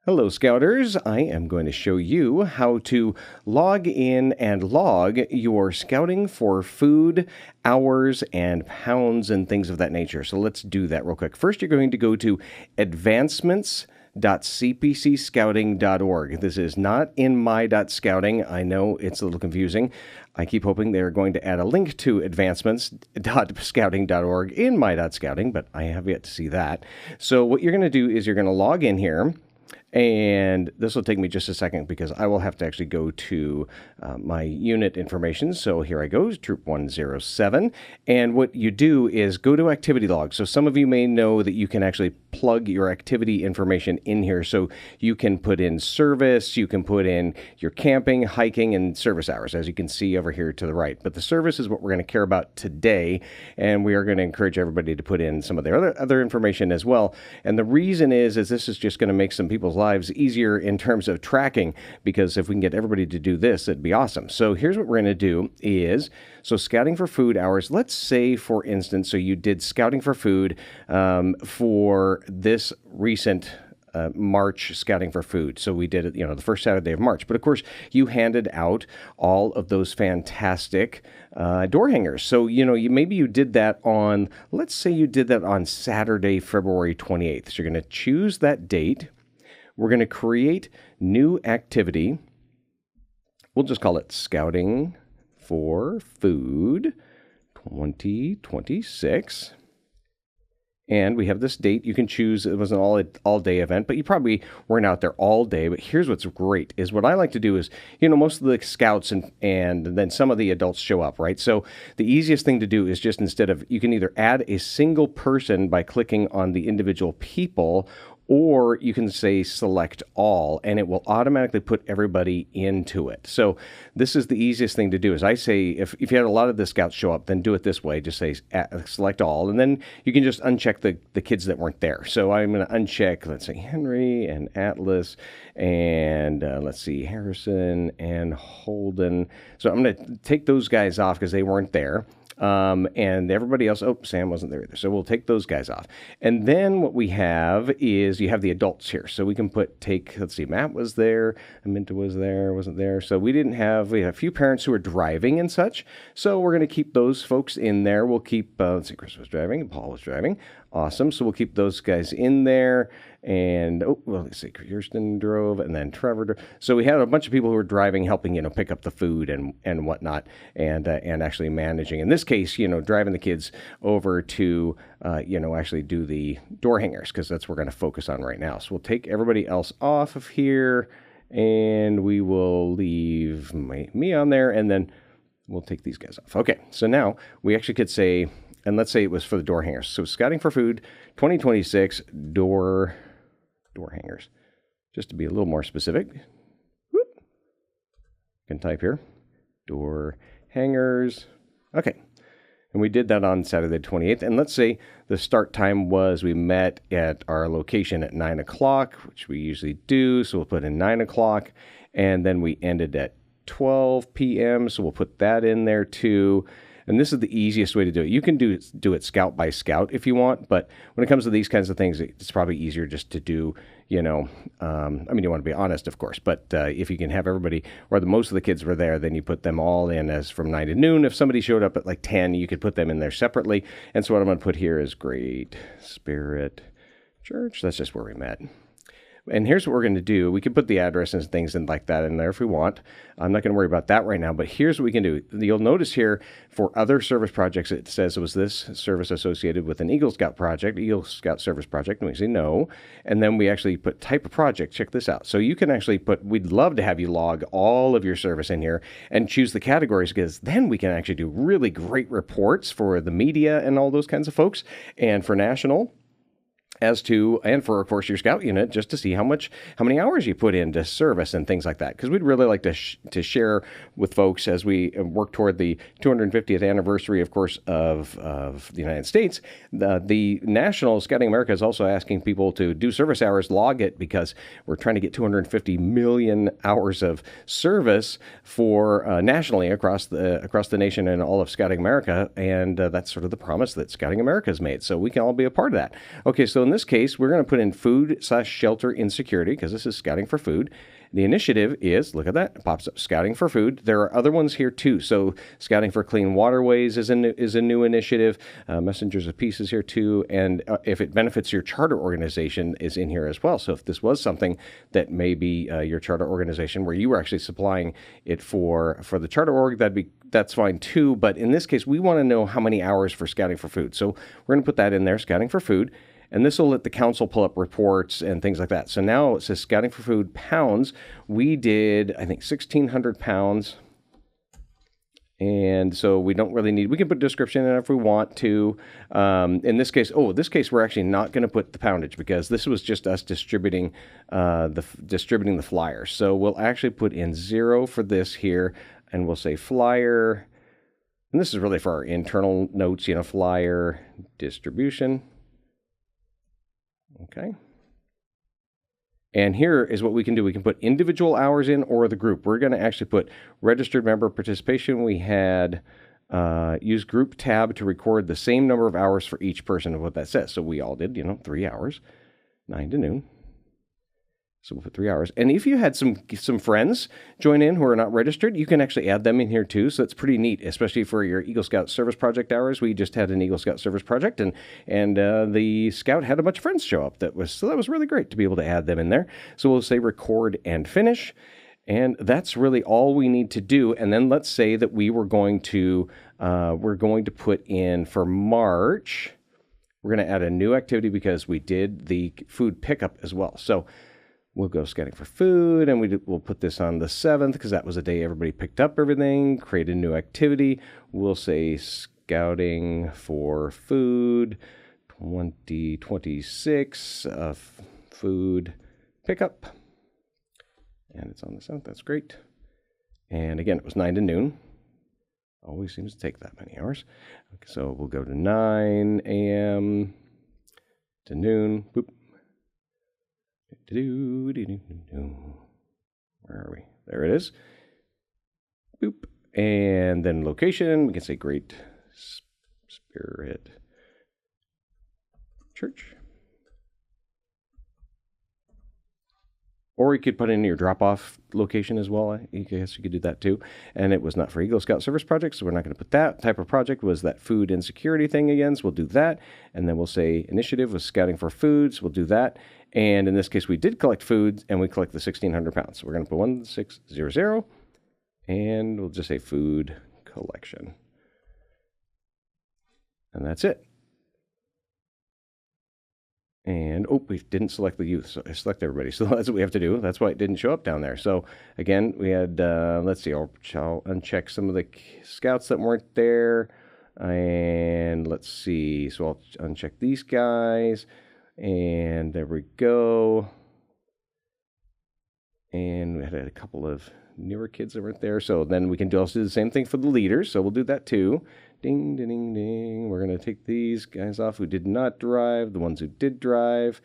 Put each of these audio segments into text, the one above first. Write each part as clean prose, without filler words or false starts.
Hello, Scouters. I am going to show you how to log in and log your scouting for food, hours, and pounds, and things of that nature. So let's do that real quick. First, you're going to go to advancements.cpcscouting.org. This is not in my.scouting. I know it's a little confusing. I keep hoping they're going to add a link to advancements.scouting.org in my.scouting, but I have yet to see that. So what you're going to do is you're going to log in here. And this will take me just a second because I will have to actually go to my unit information. So here I go, Troop 107. And what you do is go to activity log. So some of you may know that you can actually plug your activity information in here. So you can put in service, you can put in your camping, hiking, and service hours, as you can see over here to the right. But the service is what we're going to care about today. And we are going to encourage everybody to put in some of their other information as well. And the reason is this is just going to make some people's lives easier in terms of tracking, because if we can get everybody to do this, it'd be awesome. So here's what we're going to do is, so scouting for food hours, let's say, for instance, so you did scouting for food for this recent March scouting for food. So we did it, the first Saturday of March. But of course, you handed out all of those fantastic door hangers. So, maybe you did that on, let's say you did that on Saturday, February 28th. So you're going to choose that date. We're going to create new activity. We'll just call it Scouting for Food 2026. And we have this date. You can choose, it was an all-day event, but you probably weren't out there all day. But here's what's great is what I like to do is, most of the scouts and then some of the adults show up, right? So the easiest thing to do is just you can either add a single person by clicking on the individual people, or you can say select all, and it will automatically put everybody into it. So this is the easiest thing to do. Is I say, if you had a lot of the scouts show up, then do it this way. Just say select all, and then you can just uncheck the kids that weren't there. So I'm going to uncheck, let's say, Henry and Atlas, and let's see, Harrison and Holden. So I'm going to take those guys off because they weren't there. And everybody else, Sam wasn't there either. So we'll take those guys off. And then what we have is you have the adults here. So we can let's see, Matt was there, Aminta was there, wasn't there. So we had a few parents who were driving and such. So we're going to keep those folks in there. We'll keep, let's see, Chris was driving, Paul was driving. Awesome. So we'll keep those guys in there. And, let's see, Kirsten drove, and then Trevor drove. So we had a bunch of people who were driving, helping, pick up the food and whatnot, and actually managing. In this case, driving the kids over to, actually do the door hangers, because that's what we're going to focus on right now. So we'll take everybody else off of here, and we will leave me on there, and then we'll take these guys off. Okay, so now we actually could say, and let's say it was for the door hangers. So Scouting for Food 2026 door hangers. Just to be a little more specific, you can type here, door hangers. Okay. And we did that on Saturday the 28th. And let's say the start time was, we met at our location at 9 o'clock, which we usually do. So we'll put in 9 o'clock. And then we ended at 12 p.m. So we'll put that in there too. And this is the easiest way to do it. You can do it scout by scout if you want, but when it comes to these kinds of things, it's probably easier just to do, you want to be honest, of course, but if you can have everybody, or most of the kids were there, then you put them all in as from 9 to noon. If somebody showed up at like 10, you could put them in there separately. And so what I'm going to put here is Great Spirit Church. That's just where we met. And here's what we're going to do. We can put the address and things in like that in there if we want. I'm not going to worry about that right now, but here's what we can do. You'll notice here for other service projects, it says, was this service associated with an Eagle Scout project, Eagle Scout service project? And we say no. And then we actually put type of project. Check this out. So you can actually we'd love to have you log all of your service in here and choose the categories, because then we can actually do really great reports for the media and all those kinds of folks, and for national, and for, of course, your scout unit, just to see how many hours you put into service and things like that. Because we'd really like to share with folks as we work toward the 250th anniversary, of course, of the United States. The National Scouting America is also asking people to do service hours, log it, because we're trying to get 250 million hours of service for nationally across the nation and all of Scouting America. And that's sort of the promise that Scouting America has made. So we can all be a part of that. Okay, so in this case, we're going to put in food/shelter insecurity because this is scouting for food. The initiative is, look at that, it pops up, scouting for food. There are other ones here too. So scouting for clean waterways is a new initiative. Messengers of Peace is here too. And if it benefits your charter organization is in here as well. So if this was something that maybe your charter organization where you were actually supplying it for the charter org, that's fine too. But in this case, we want to know how many hours for scouting for food. So we're going to put that in there, scouting for food. And this will let the council pull up reports and things like that. So now it says scouting for food pounds. We did, I think, 1,600 pounds. And so we don't really need, we can put a description in if we want to. In this case, we're actually not going to put the poundage because this was just us distributing the flyers. So we'll actually put in 0 for this here, and we'll say flyer. And this is really for our internal notes, flyer distribution. Okay. And here is what we can do. We can put individual hours in or the group. We're going to actually put registered member participation. We had use group tab to record the same number of hours for each person of what that says. So we all did, 3 hours, 9 to noon. So we'll put 3 hours. And if you had some friends join in who are not registered, you can actually add them in here too. So it's pretty neat, especially for your Eagle Scout Service Project hours. We just had an Eagle Scout Service Project, and the scout had a bunch of friends show up. That was really great to be able to add them in there. So we'll say record and finish. And that's really all we need to do. And then let's say that we were going to put in for March, we're going to add a new activity because we did the food pickup as well. So we'll go scouting for food, and we'll put this on the 7th because that was the day everybody picked up everything, create a new activity. We'll say scouting for food 2026 food pickup. And it's on the 7th. That's great. And again, it was 9 to noon. Always seems to take that many hours. Okay, so we'll go to 9 a.m. to noon. Boop. Where are we? There it is. Boop. And then location, we can say Great Spirit Church. Or you could put in your drop-off location as well. I guess you could do that too. And it was not for Eagle Scout Service Project, so we're not going to put that. Type of project was that food insecurity thing again, so we'll do that. And then we'll say initiative was scouting for foods. We'll do that. And in this case, we did collect foods, and we collect the 1,600 pounds. So we're going to put 1600, and we'll just say food collection. And that's it. And, we didn't select the youth, so I select everybody. So that's what we have to do. That's why it didn't show up down there. So, again, we had, let's see, I'll uncheck some of the scouts that weren't there. And let's see, so I'll uncheck these guys. And there we go. And we had a couple of newer kids that weren't there. So then we can also do the same thing for the leaders. So we'll do that too. Ding, ding, ding, ding. We're going to take these guys off who did not drive, the ones who did drive.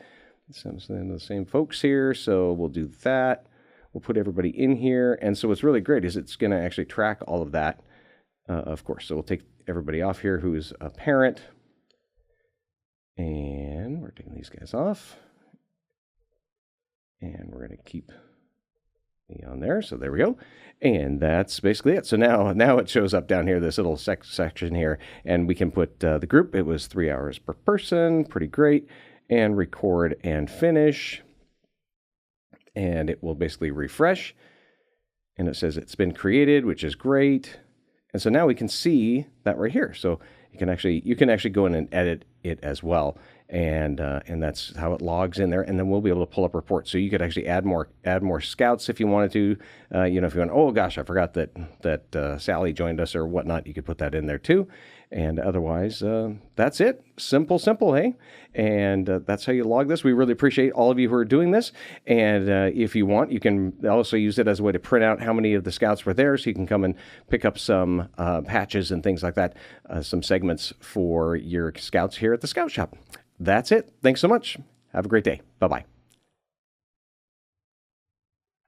Some of the same folks here. So we'll do that. We'll put everybody in here. And so what's really great is it's going to actually track all of that, of course. So we'll take everybody off here who's a parent. And we're taking these guys off. And we're going to keep me on there. So there we go. And that's basically it. So now it shows up down here, this little section here. And we can put the group. It was 3 hours per person. Pretty great. And record and finish. And it will basically refresh. And it says it's been created, which is great. And so now we can see that right here. So you can actually go in and edit it as well, and that's how it logs in there. And then we'll be able to pull up reports. So you could actually add more scouts if you wanted to. If you want, oh gosh, I forgot that Sally joined us or whatnot. You could put that in there too. And otherwise, that's it. Simple, hey? And that's how you log this. We really appreciate all of you who are doing this. And if you want, you can also use it as a way to print out how many of the scouts were there, so you can come and pick up some patches and things like that, some segments for your scouts here at the Scout Shop. That's it. Thanks so much. Have a great day. Bye-bye.